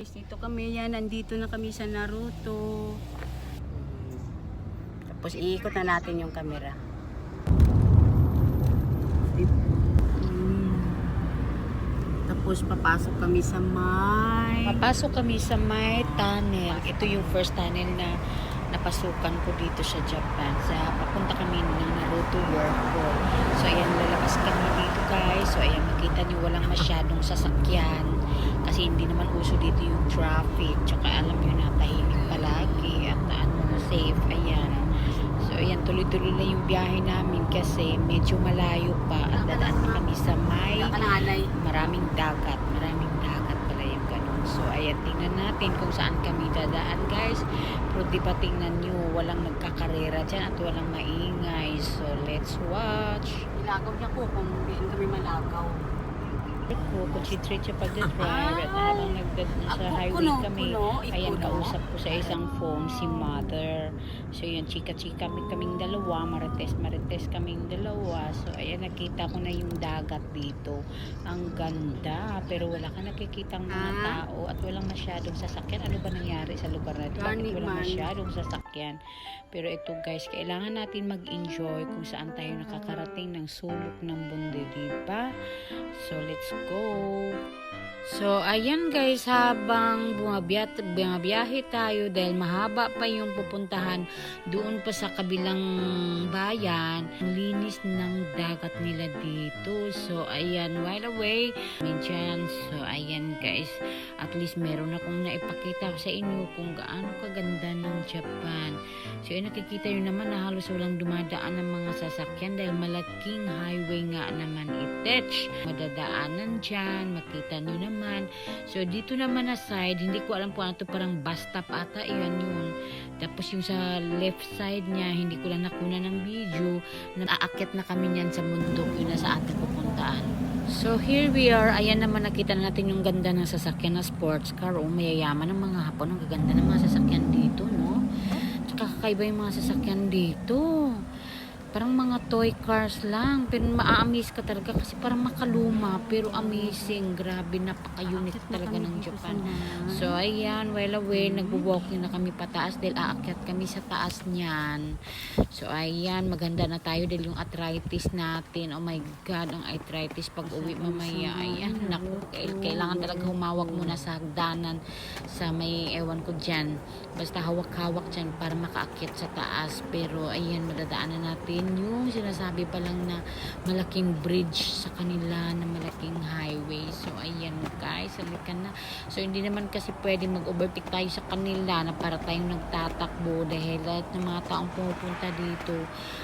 Dito kami yan, nandito na kami sa Naruto. Tapos iikot na natin yung camera. Tapos papasok kami sa may tunnel. Ito yung first tunnel na napasukan ko dito sa Japan. Papunta kami ng Naruto World. So ayan, lalabas kami dito guys. So ayan, makita nyo walang masyadong sasakyan. Kasi hindi naman uso dito yung traffic. Tsaka alam nyo na tahimik palagi. At safe. Ayan. So ayan, tuloy-tuloy na yung biyahe namin kasi medyo malayo pa. At dadaan na kami sa maraming dagat. Maraming dagat pala yung ganun. So ayan, tingnan natin kung saan kami dadaan guys. Pero di ba tingnan nyo, walang nagkakarera dyan at walang maingay. So let's watch. Ilagaw niya po kung hindi kami malagaw. Ko, concentrate siya pag-drive at habang sa highway kami, ayan, kausap ko sa isang phone si mother. So yan, chika-chika kaming dalawa, marites kaming dalawa. So ayan, nakita ko na yung dagat dito. Ang ganda, pero wala ka nakikitang mga tao at walang masyadong sasakyan. Ano ba nangyari sa lugar na ito? Bakit walang masyadong sasakyan? Pero ito guys, kailangan natin mag-enjoy kung saan tayo nakakarating ng sulok ng mundo, diba? So let's go. So ayan guys, habang bumabiyahe tayo dahil mahaba pa yung pupuntahan doon pa sa kabilang bayan, linis ng dagat nila dito. So ayan, while away dyan. So ayan guys, at least meron akong naipakita sa inyo kung gaano kaganda ng Japan. So ayan, nakikita nyo naman na halos walang dumadaan ng mga sasakyan dahil malaking highway nga naman itech. Madadaanan dyan, makita nyo naman. So dito naman na side, hindi ko alam kung ano to, parang bus stop ata, iyan yun. Tapos yung sa left side niya, hindi ko lang nakuna ng video, naaakit na kami niyan sa bundok, yun na sa ating pupuntaan. So here we are, ayan naman, nakita natin yung ganda ng sasakyan na sports car. O mayayaman ng mga Hapon, ang gaganda ng mga sasakyan dito, no? Tsaka kakaiba yung mga sasakyan dito. Parang mga toy cars lang, pero maa-amaze ka talaga kasi parang makaluma, pero amazing. Grabe, napaka-unique talaga ng Japan. So ayan, while away, nagbo-walking na kami pataas dahil aakyat kami sa taas niyan. So ayan, maganda na tayo dahil yung arthritis natin, oh my god, ang arthritis pag uwi mamaya. Ayan, naku, kailangan talaga humawak muna sa hagdanan, sa may ewan ko dyan. Basta hawak-hawak dyan para makaakyat sa taas. Pero ayan, madadaanan natin yung sinasabi pa lang na malaking bridge sa kanila, na malaking highway. So ayan guys, halika na. So hindi naman kasi pwede mag-overtake tayo sa kanila na para tayong nagtatakbo dahil lahat ng mga taong pumupunta dito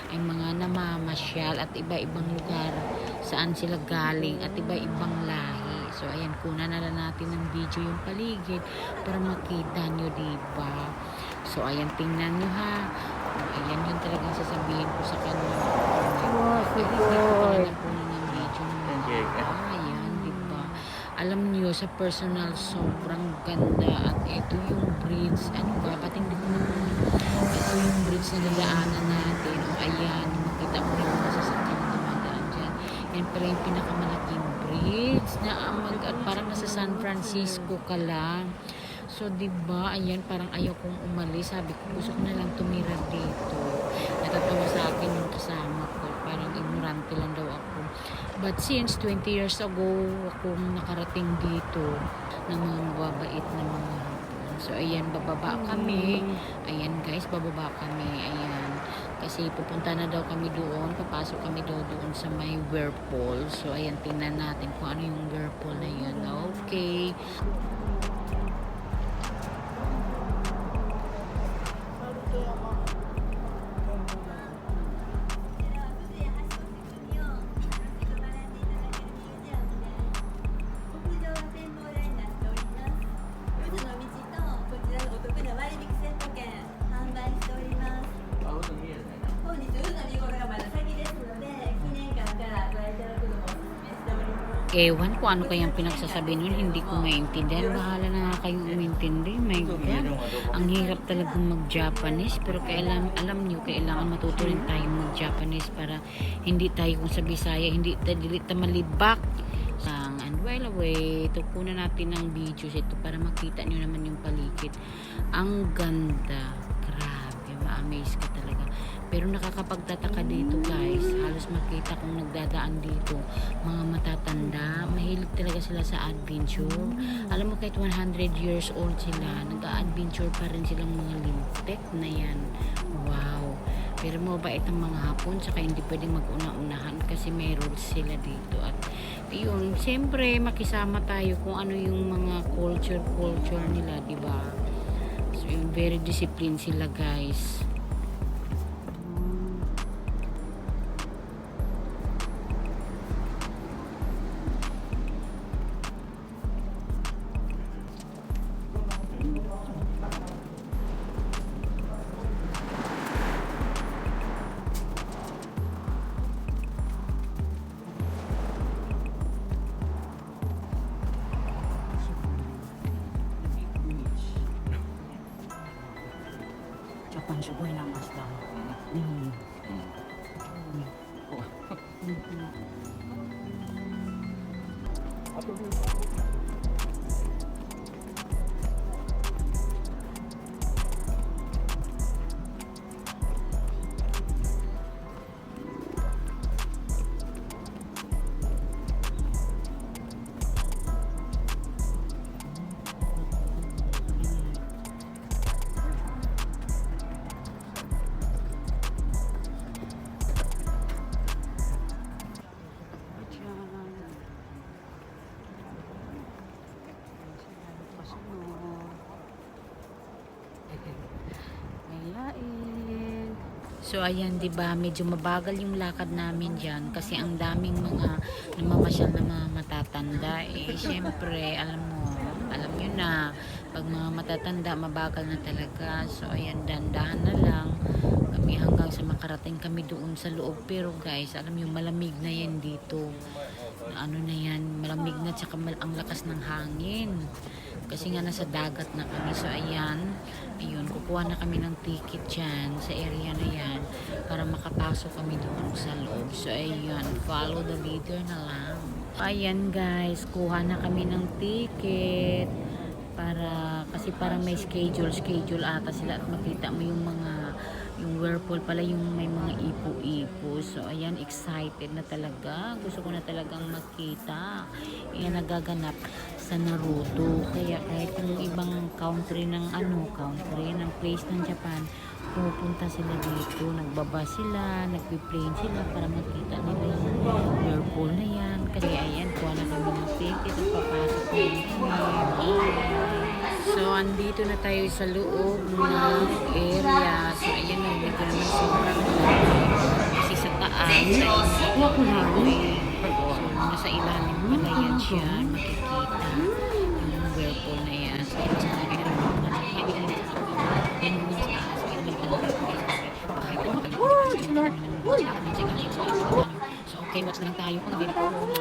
ay mga namamasyal at iba-ibang lugar saan sila galing at iba-ibang lahi. So ayan, kunan na lang natin ng video yung paligid para makita nyo, diba? So ayan, tingnan nyo ha. Ayan yung talagang sasabihin ko sa kanila. Ayan, diba? Alam nyo, sa personal, sobrang ganda. At ito yung bridge. Ano ba? Ba't hindi ko naman? Ito yung bridge na nilaanan natin. O ayan, makita mo rin mga sasakyan na dumadaan dyan. Yan pala yung pinakamalaking bridge na parang nasa San Francisco ka lang. So, diba, ayan, parang ayaw kong umalis. Sabi ko, gusto ko na lang tumira dito. Natatawa sa akin yung kasama ko. Parang ignorante lang daw ako. But since 20 years ago, akong nakarating dito ng mga mababait na mga Hapon. So, ayan, bababa kami. Ayan, guys, bababa kami. Ayan. Kasi pupunta na daw kami doon. Papasok kami daw doon sa may whirlpool. So, ayan, tingnan natin kung ano yung whirlpool na yun. Okay. Ewan ko ano kayang pinagsasabi nun, hindi ko maintindihan. Bahala na kayong umintindi. My God, ang hirap talagang mag-Japanese. Pero alam nyo, kailangan matuto rin tayong mag-Japanese para hindi tayo kung sa Bisaya, hindi tayo malibak. Ang While away, kunan natin ng videos ito para makita nyo naman yung paligid. Ang ganda. Grabe, ma-amaze ka talaga. Pero nakakapagtataka dito guys, halos makita kung nagdadaan dito mga matatanda, mahilig talaga sila sa adventure. Alam mo, kahit 100 years old sila, nag-a-adventure pa rin silang mga lintik na yan. Wow. Pero mabait ang mga Hapon, saka hindi pwedeng mag-una-unahan kasi may rules sila dito. At yun, siyempre makisama tayo kung ano yung mga culture nila, di ba? So, yung very disciplined sila guys. Japan sugoy na mas daw. So ayan, 'di ba, medyo mabagal yung lakad namin diyan kasi ang daming mga namamasyal na mga matatanda. Syempre, alam niyo na, pag mga matatanda mabagal na talaga. So ayan, dandahan na lang kami hanggang sa makarating kami doon sa loob. Pero guys, alam niyo, malamig na yan dito. Ano na yan, malamig na, tsaka ang lakas ng hangin. Kasi nga nasa dagat na kami. So ayan, ayun, kukuha na kami ng ticket dyan sa area na yan para makapasok kami doon sa loob. So ayan, follow the leader na lang. Ayan guys, kuha na kami ng ticket kasi parang may schedule ata sila at makita mo yung whirlpool pala, yung may mga ipo-ipo. So ayan, excited na talaga, gusto ko na talagang makita. Ayan, nagaganap sa Naruto. Kaya kahit yung ibang country ng place ng Japan, pupunta sila dito, nagbaba sila, nagpi-plane sila para makita nila yung whirlpool na yan. Kasi ayan, kuha na kami ng ticket at papasok kami. So andito na tayo sa loob ng area. So ayan, medyo naman sobrang kasi sa taas, sa nasa ilalim pala yan siya, makikita yung whirlpool na yan. So so okay, watch lang tayo kung hindi po diba?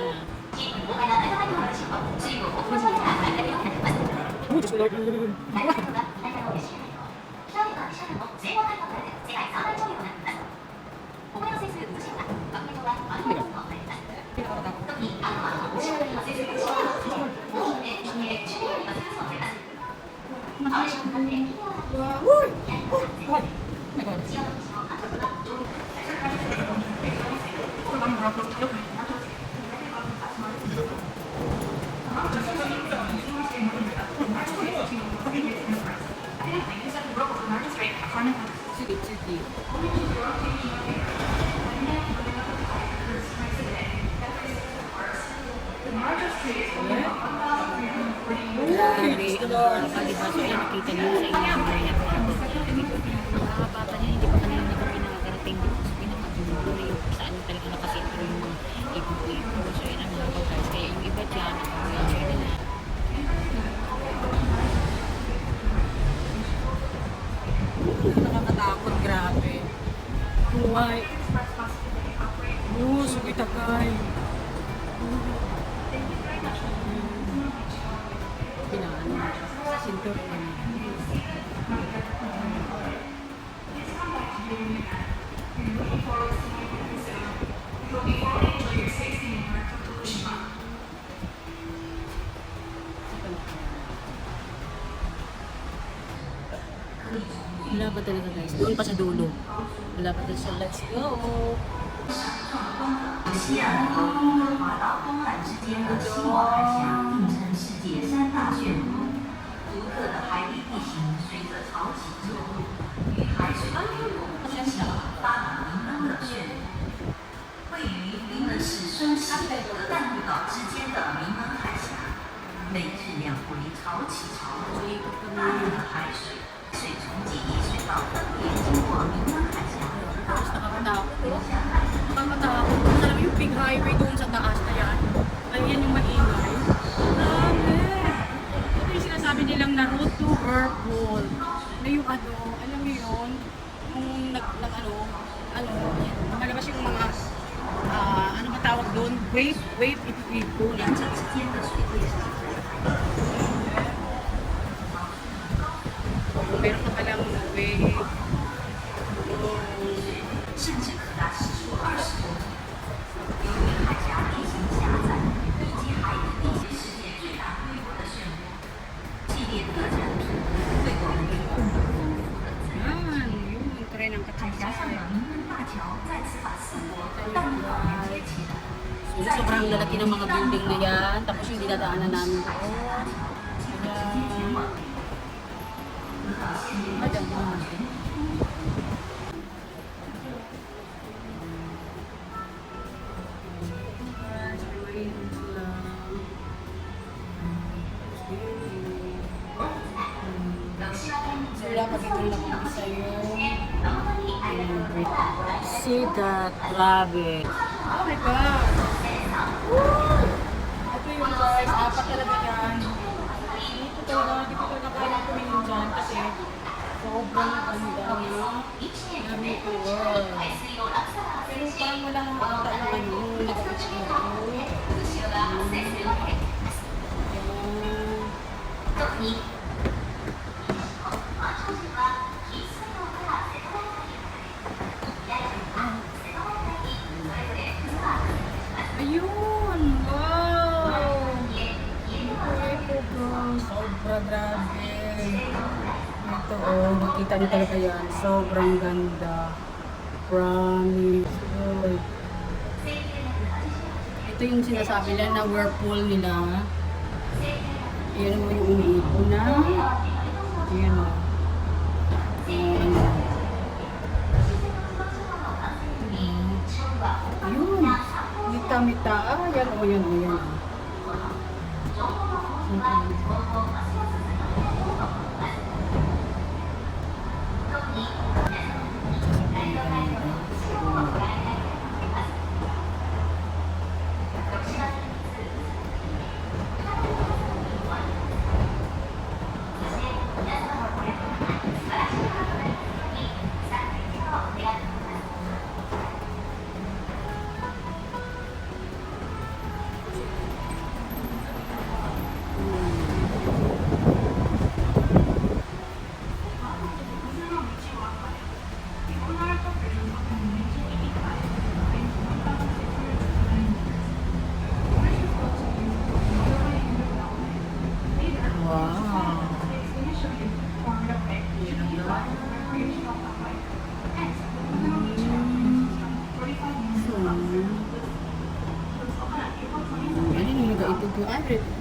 So yan, nakita niyo sa inyong yan. Ang kakabata niya, hindi pa kanina na kami nakakarating dito sa pinakadulo yung saan talaga nakasentro yung mga ipo-ipo. So yan ang mga guys. Kaya yung iba dyan, nag-wheelchair na. Nakakatakot, grabe. Buhay. Sugit akay. Pinaan sa sintor kami. Wala pa talaga guys. Doon pa sa dulo. Wala pa talaga. So let's go. 西岸和温哥华到东岸之间的西瓦海峡并称世界三大漩涡。独特的海底地形随着潮起潮落，与海水的流动形成发满明灯的漩涡。位于临汶市双溪和淡路岛之间的明汶海峡，每日两回潮起潮落，大量的海水随从记忆水道分别经过明汶海峡，到达流向海峡。 Nakakatakot. Alam mo yung big highway doon sa taas na yan? Ay, yan yung maingay. Grabe! Ito yung sinasabi nilang na road to Whirlpool. Na yung ano, alam mo yun? Yung malabas yung mga, ano ba tawag doon? Wave pool. 两者之间的水位是 Meron ka palang wave. 甚至可达时速20公里。由于海峡地形狭窄以及海底地形世界最大规模的漩涡，系列特展品为我们提供了丰富的自然 Yan, yun. Try ng 海峡上的 katsasay. 明汶大桥再次把四国和淡路岛连接起来。 So, sobrang lalaki ng mga building na yan. Tapos yung dinadaanan namin doon. Madam na. So, dapat ito lang ako isa yung see that rabbit. Oh my God! Ito yung guys, apat talaga yan. Dito talaga, hindi ko talaga kaya kumingin dyan kasi sobrang ganda na yummy to world. Pero parang wala nang ata yung ano, nag-explore ko. Ayan. Ayun! Wow! Ito bro, sobra grabe. Ito oh, makita niyo talaga yan. Sobrang ganda. Promise. Uy. Ito yung sinasabi nila na whirlpool nila. Ayan mo yung umiipon na. Ayan o. Ayun. Mita-mita. Ah, yan o, yan o, yan o.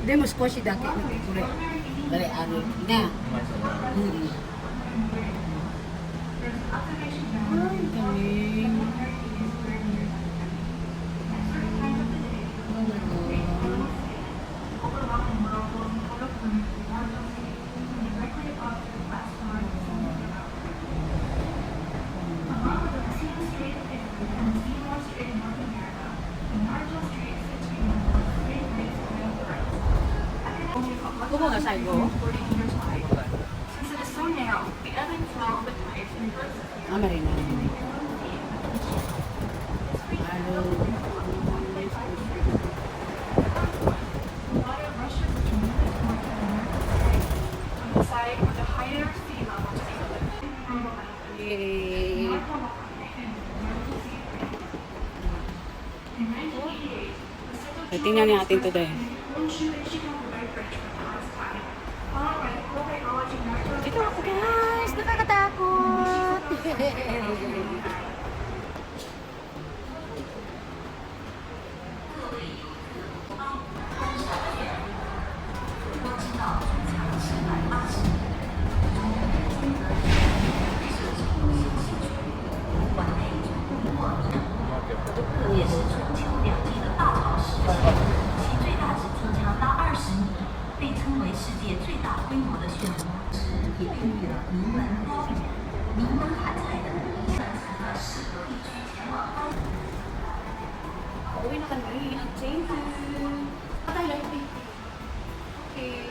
Demo squash dake kure. Dari aro na. Ay, galing. Kubo nga sa'yo? Ah, marina. Hello. Yay. So, tingnan natin today. Dito ako guys! Nakakatawa 也是春秋两季的大潮湿地，其最大直径长达20米，被称为世界最大规模的漩涡，也孕育了名门高原、名门海菜等一层层的适合地区前往发展。 Uwi na kami. Thank you. Patay lang. Okay.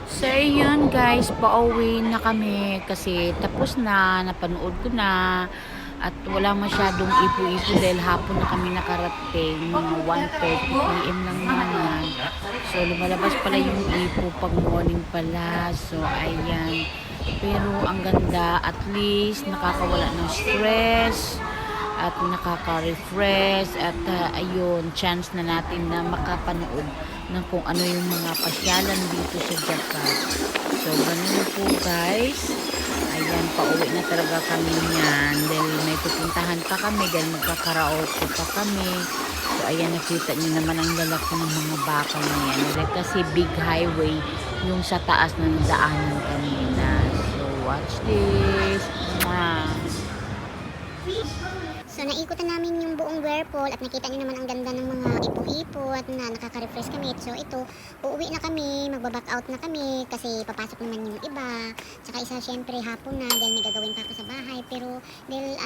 So, yun guys, pauwi na kami kasi tapos na, napanood ko na at wala masyadong ipo-ipo dahil hapon na kami nakarating, mga 1:30 PM lang naman. So, lumalabas pala yung ipo pag morning pala. So, ayan. Pero ang ganda, at least nakakawala ng stress at nakaka-refresh at ayun, chance na natin na makapanood ng kung ano yung mga pasyalan dito sa Japan. So, ganun po guys. Ayan, pauwi na talaga kami niyan dahil may pupuntahan pa kami dahil magkakaraoke pa kami. So, ayan, nakita niyo naman ang lalaki ng mga bakal na yan. Dahil kasi big highway yung sa taas ng daanan kanina. So, watch this. Mwah. So, naikutan namin yung buong Whirlpool at nakita niyo naman ang ganda ng mga ipo-ipo at na nakaka-refresh kami. So, ito, uuwi na kami, magbaback out na kami kasi papasok naman yung iba. Tsaka isa, syempre, hapon na dahil may gagawin pa ako sa bahay. Pero, dahil